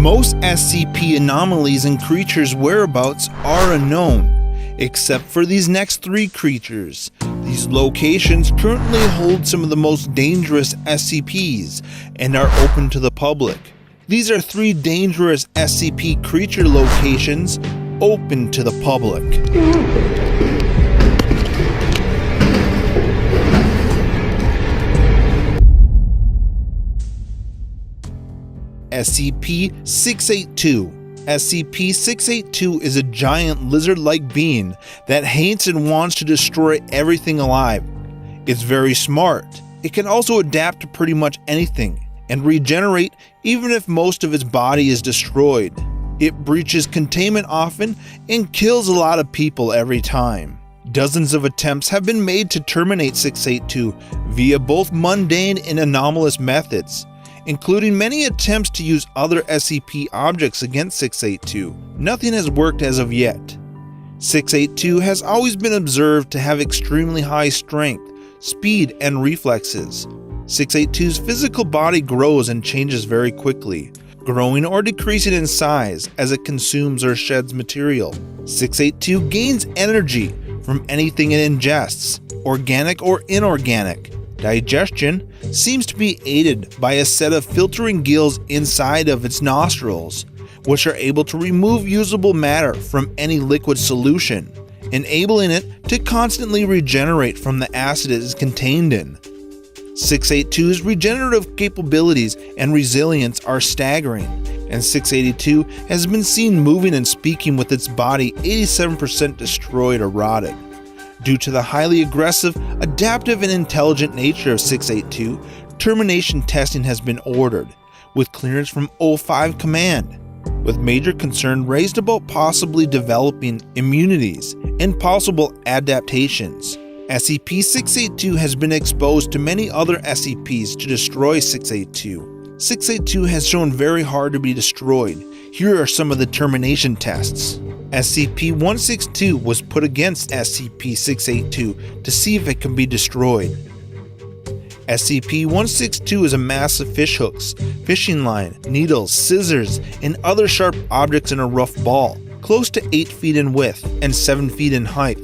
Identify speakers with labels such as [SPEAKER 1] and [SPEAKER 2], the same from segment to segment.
[SPEAKER 1] Most SCP anomalies and creatures' whereabouts are unknown, except for these next 3 creatures. These locations currently hold some of the most dangerous SCPs and are open to the public. These are 3 dangerous SCP creature locations open to the public. SCP-682. SCP-682 is a giant lizard-like being that hates and wants to destroy everything alive. It's very smart. It can also adapt to pretty much anything and regenerate even if most of its body is destroyed. It breaches containment often and kills a lot of people every time. Dozens of attempts have been made to terminate 682 via both mundane and anomalous methods, including many attempts to use other SCP objects against 682. Nothing has worked as of yet. 682 has always been observed to have extremely high strength, speed, and reflexes. 682's physical body grows and changes very quickly, growing or decreasing in size as it consumes or sheds material. 682 gains energy from anything it ingests, organic or inorganic. Digestion seems to be aided by a set of filtering gills inside of its nostrils, which are able to remove usable matter from any liquid solution, enabling it to constantly regenerate from the acid it is contained in. 682's regenerative capabilities and resilience are staggering, and 682 has been seen moving and speaking with its body 87% destroyed or rotted. Due to the highly aggressive, adaptive, and intelligent nature of 682, termination testing has been ordered, with clearance from O5 Command, with major concern raised about possibly developing immunities and possible adaptations. SCP-682 has been exposed to many other SCPs to destroy 682. 682 has shown very hard to be destroyed. Here are some of the termination tests. SCP-162 was put against SCP-682 to see if it can be destroyed. SCP-162 is a mass of fishhooks, fishing line, needles, scissors, and other sharp objects in a rough ball, close to 8 feet in width and 7 feet in height.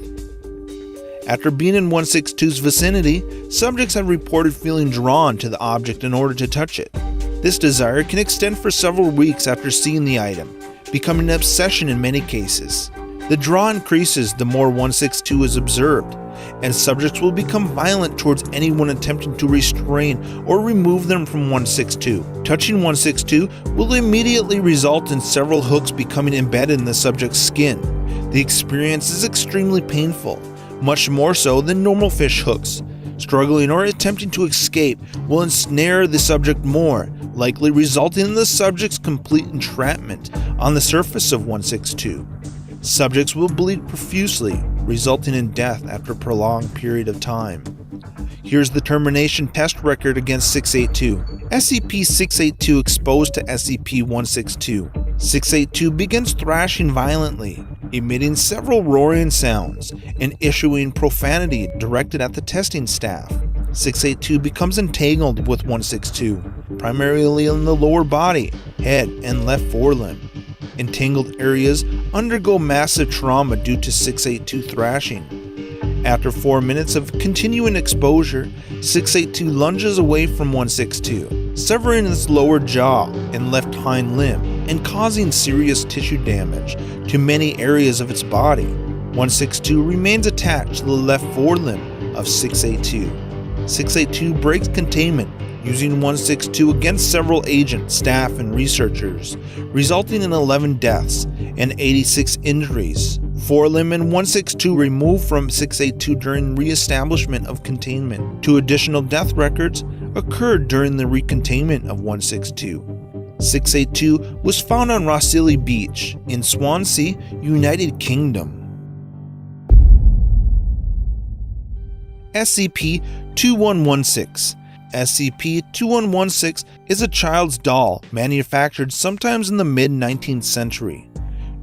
[SPEAKER 1] After being in 162's vicinity, subjects have reported feeling drawn to the object in order to touch it. This desire can extend for several weeks after seeing the item, becoming an obsession in many cases. The draw increases the more 162 is observed, and subjects will become violent towards anyone attempting to restrain or remove them from 162. Touching 162 will immediately result in several hooks becoming embedded in the subject's skin. The experience is extremely painful, much more so than normal fish hooks. Struggling or attempting to escape will ensnare the subject more, likely resulting in the subject's complete entrapment on the surface of 162. Subjects will bleed profusely, resulting in death after a prolonged period of time. Here's the termination test record against 682. SCP-682 exposed to SCP-162. 682 begins thrashing violently, emitting several roaring sounds and issuing profanity directed at the testing staff. 682 becomes entangled with 162, primarily in the lower body, head, and left forelimb. Entangled areas undergo massive trauma due to 682 thrashing. After 4 minutes of continuing exposure, 682 lunges away from 162, severing its lower jaw and left hind limb and causing serious tissue damage to many areas of its body. 162 remains attached to the left forelimb of 682. 682 breaks containment using 162 against several agents, staff, and researchers, resulting in 11 deaths and 86 injuries. Forelimb and 162 removed from 682 during re-establishment of containment. 2 additional death records occurred during the recontainment of 162. 682 was found on Rossili Beach in Swansea, United Kingdom. SCP-2116. SCP-2116 is a child's doll manufactured sometimes in the mid-19th century.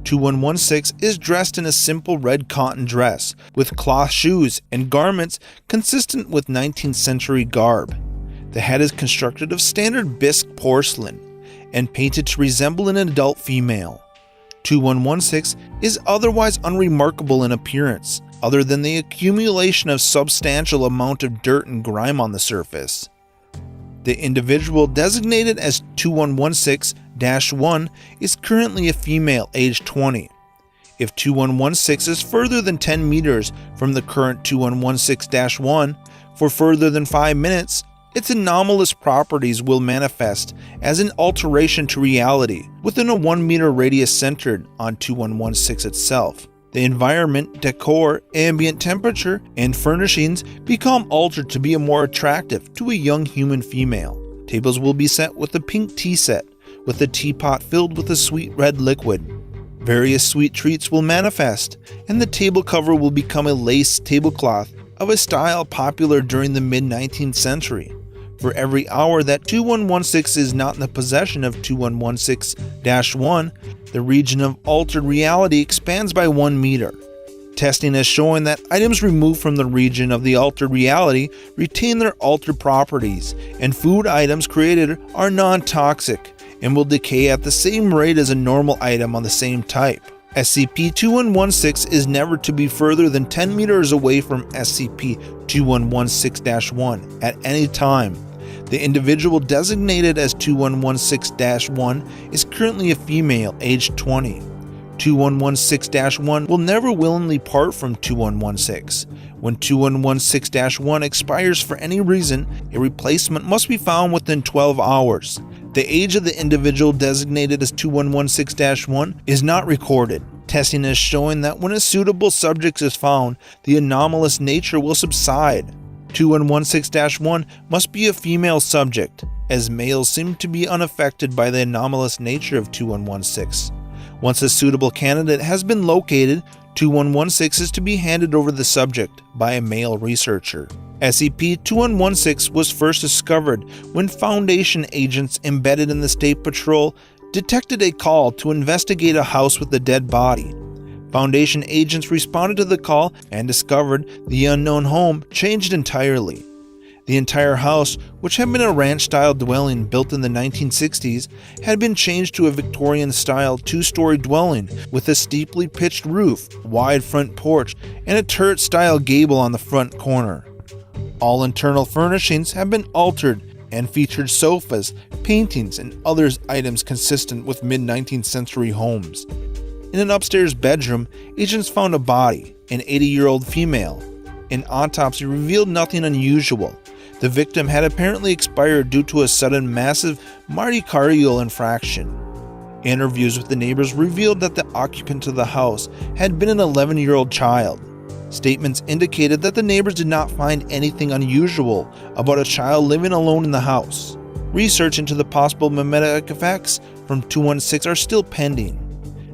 [SPEAKER 1] 2116 is dressed in a simple red cotton dress with cloth shoes and garments consistent with 19th century garb. The head is constructed of standard bisque porcelain, and painted to resemble an adult female. 2116 is otherwise unremarkable in appearance, other than the accumulation of substantial amount of dirt and grime on the surface. The individual designated as 2116-1 is currently a female aged 20. If 2116 is further than 10 meters from the current 2116-1 for further than 5 minutes, its anomalous properties will manifest as an alteration to reality within a 1 meter radius centered on 2116 itself. The environment, decor, ambient temperature, and furnishings become altered to be more attractive to a young human female. Tables will be set with a pink tea set, with a teapot filled with a sweet red liquid. Various sweet treats will manifest, and the table cover will become a lace tablecloth of a style popular during the mid-19th century. For every hour that 2116 is not in the possession of 2116-1, the region of altered reality expands by 1 meter. Testing has shown that items removed from the region of the altered reality retain their altered properties, and food items created are non-toxic and will decay at the same rate as a normal item on the same type. SCP-2116 is never to be further than 10 meters away from SCP-2116-1 at any time. The individual designated as 2116-1 is currently a female aged 20. 2116-1 will never willingly part from 2116. When 2116-1 expires for any reason, a replacement must be found within 12 hours. The age of the individual designated as 2116-1 is not recorded. Testing is showing that when a suitable subject is found, the anomalous nature will subside. 2116-1 must be a female subject, as males seem to be unaffected by the anomalous nature of 2116. Once a suitable candidate has been located, 2116 is to be handed over the subject by a male researcher. SCP-2116 was first discovered when Foundation agents embedded in the State Patrol detected a call to investigate a house with a dead body. Foundation agents responded to the call and discovered the unknown home changed entirely. The entire house, which had been a ranch-style dwelling built in the 1960s, had been changed to a Victorian-style 2-story dwelling with a steeply pitched roof, wide front porch, and a turret-style gable on the front corner. All internal furnishings have been altered and featured sofas, paintings, and other items consistent with mid-19th century homes. In an upstairs bedroom, agents found a body, an 80-year-old female. An autopsy revealed nothing unusual. The victim had apparently expired due to a sudden massive myocardial infarction. Interviews with the neighbors revealed that the occupant of the house had been an 11-year-old child. Statements indicated that the neighbors did not find anything unusual about a child living alone in the house. Research into the possible mimetic effects from 216 are still pending.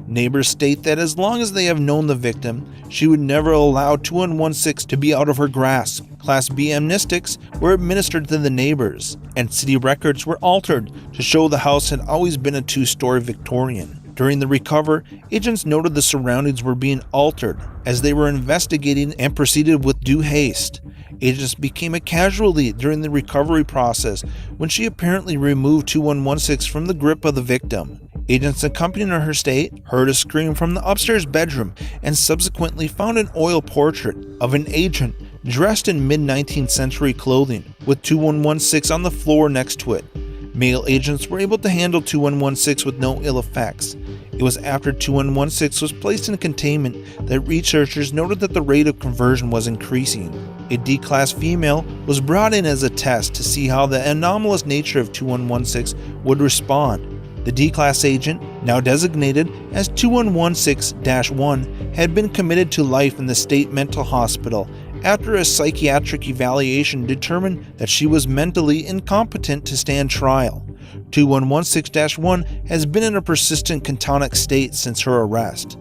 [SPEAKER 1] Neighbors state that as long as they have known the victim, she would never allow 2116 to be out of her grasp. Class B amnestics were administered to the neighbors, and city records were altered to show the house had always been a 2-story Victorian. During the recover, agents noted the surroundings were being altered as they were investigating and proceeded with due haste. Agents became a casualty during the recovery process when she apparently removed 2116 from the grip of the victim. Agents accompanying her state heard a scream from the upstairs bedroom and subsequently found an oil portrait of an agent dressed in mid-19th century clothing with 2116 on the floor next to it. Male agents were able to handle 2116 with no ill effects. It was after 2116 was placed in containment that researchers noted that the rate of conversion was increasing. A D-class female was brought in as a test to see how the anomalous nature of 2116 would respond. The D-class agent, now designated as 2116-1, had been committed to life in the state mental hospital after a psychiatric evaluation determined that she was mentally incompetent to stand trial. 2116-1 has been in a persistent catatonic state since her arrest.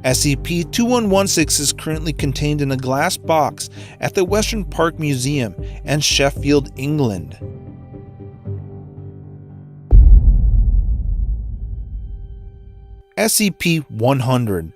[SPEAKER 1] SCP-2116 is currently contained in a glass box at the Western Park Museum in Sheffield, England. SCP-100.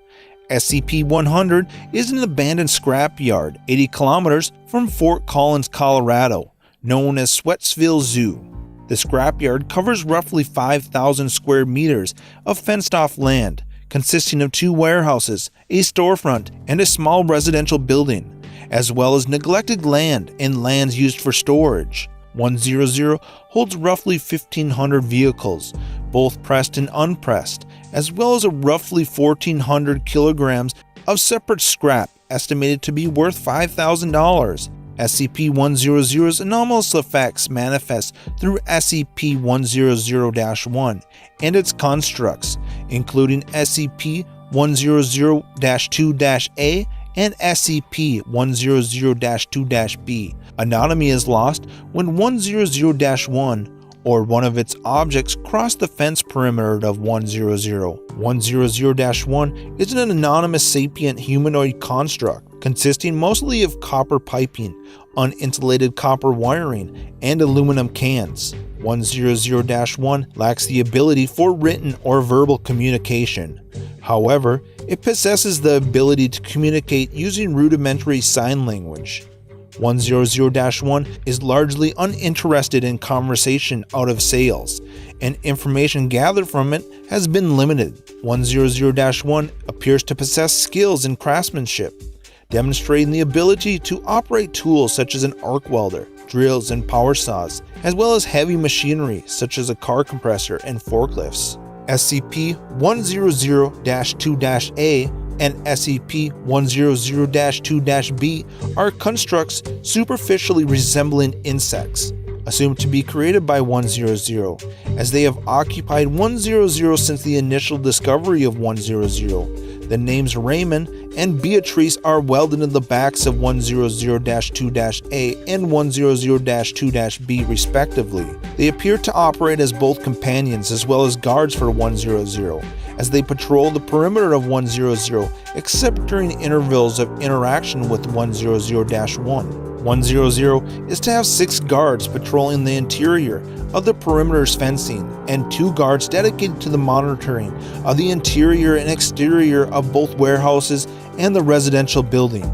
[SPEAKER 1] SCP-100 is an abandoned scrapyard 80 kilometers from Fort Collins, Colorado, known as Sweatsville Zoo. The scrapyard covers roughly 5,000 square meters of fenced-off land, consisting of 2 warehouses, a storefront, and a small residential building, as well as neglected land and lands used for storage. 100 holds roughly 1,500 vehicles, both pressed and unpressed, as well as roughly 1,400 kilograms of separate scrap estimated to be worth $5,000. SCP-100's anomalous effects manifest through SCP-100-1 and its constructs, including SCP-100-2-A and SCP-100-2-B. Anonymity is lost when 100-1 or one of its objects cross the fence perimeter of 100. 100-1 is an anonymous sapient humanoid construct consisting mostly of copper piping, uninsulated copper wiring, and aluminum cans. 100-1 lacks the ability for written or verbal communication. However, it possesses the ability to communicate using rudimentary sign language. 100-1 is largely uninterested in conversation out of sales, and information gathered from it has been limited. 100-1 appears to possess skills in craftsmanship, demonstrating the ability to operate tools such as an arc welder, drills, and power saws, as well as heavy machinery such as a car compressor and forklifts. SCP-100-2-A and SCP-100-2-B are constructs superficially resembling insects, assumed to be created by 100, as they have occupied 100 since the initial discovery of 100. The names Raymond and Beatrice are welded in the backs of 100-2-A and 100-2-B respectively. They appear to operate as both companions as well as guards for 100, as they patrol the perimeter of 100 except during intervals of interaction with 100-1. 100 is to have 6 guards patrolling the interior of the perimeter's fencing and 2 guards dedicated to the monitoring of the interior and exterior of both warehouses and the residential building,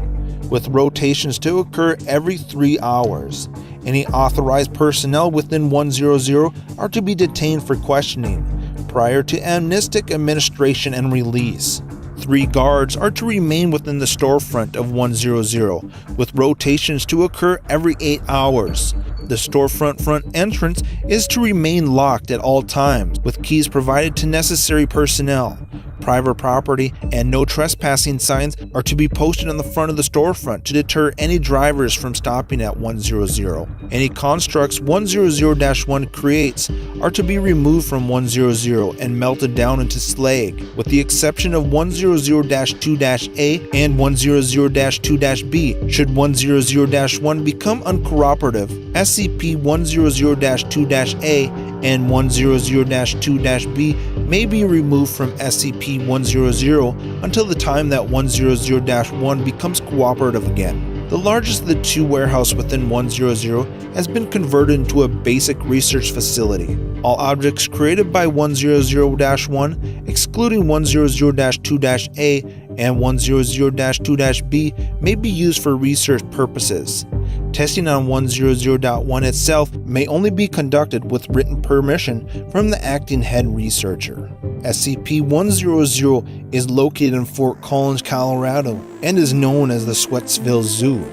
[SPEAKER 1] with rotations to occur every 3 hours. Any authorized personnel within 100 are to be detained for questioning prior to amnestic administration and release. 3 guards are to remain within the storefront of 100, with rotations to occur every 8 hours. The storefront front entrance is to remain locked at all times, with keys provided to necessary personnel. Private property and no trespassing signs are to be posted on the front of the storefront to deter any drivers from stopping at 100. Any constructs 100-1 creates are to be removed from 100 and melted down into slag, with the exception of 100-2-A and 100-2-B. Should 100-1 become uncooperative, SCP-100-2-A and 100-2-B may be removed from SCP-100 until the time that 100-1 becomes cooperative again. The largest of the 2 warehouses within 100 has been converted into a basic research facility. All objects created by 100-1, excluding 100-2-A and 100-2-B, may be used for research purposes. Testing on 100.1 itself may only be conducted with written permission from the acting head researcher. SCP-100 is located in Fort Collins, Colorado, and is known as the Sweatsville Zoo.